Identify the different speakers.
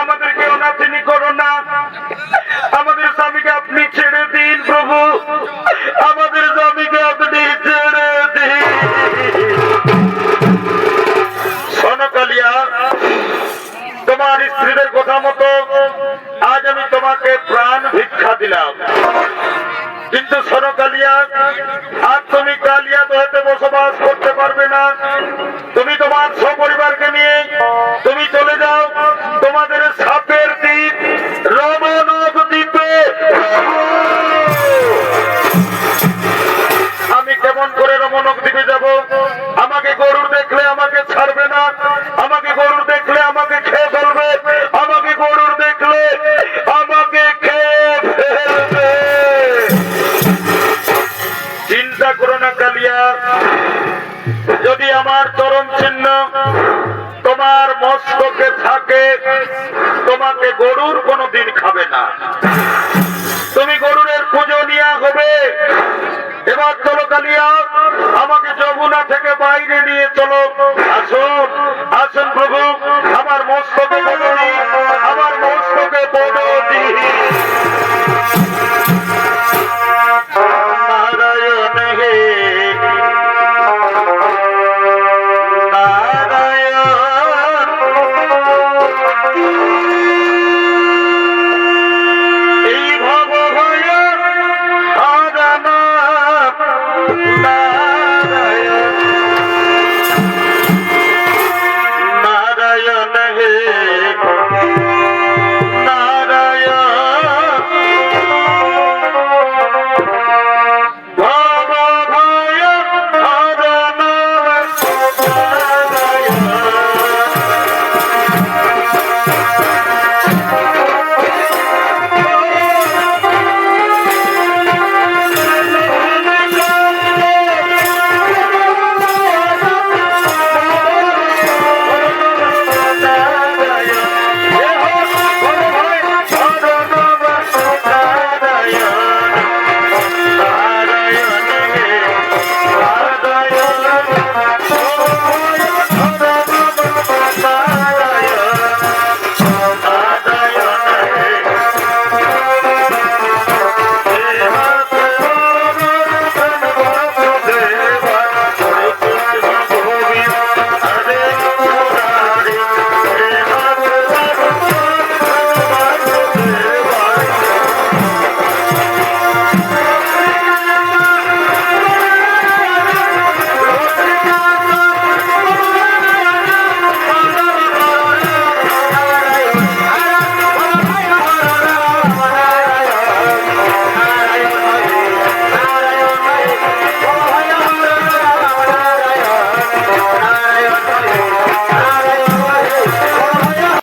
Speaker 1: আমাদেরকে অনাথিনী করো না, আমাদের স্বামীকে আপনি ছেড়ে দিন প্রভু, আমাদের স্বামীকে আপনি ছেড়ে দিন। শোনো কালিয়া, তোমার স্ত্রীদের কথা মতো আজ আমি তোমাকে প্রাণ ভিক্ষা দিলাম, কিন্তু শোনো কালিয়া, আর তুমি কালিয়া দোহাতে বসবাস করতে পারবে না। তুমি তোমার সপরিবারকে নিয়ে তুমি চলে যাও তোমাদের সাপের দ্বীপ রমণক দ্বীপে। আমি কেমন করে রমণক দ্বীপে যাব? আমাকে গরুর দেখলে আমাকে ছাড়বে না, আমাকে গরুর দেখলে আমাকে খেয়ে ফেলবে, আমাকে গরুর দেখলে আমাকে খেয়ে ফেলবে। চিন্তা করো না কালিয়া, যদি আমার চরণ চিহ্ন তোমার মস্তকে থাকে, তোমাকে গরুর কোনোদিন খাবে না, তুমি গরুরের পুজো নিয়ে হবে। এবার চলো কালিয়া, আমাকে যমুনা থেকে বাইরে নিয়ে চলো। আসুন আসুন প্রভু, আমার মস্তকে বদলি, আমার মস্তকে বদলি।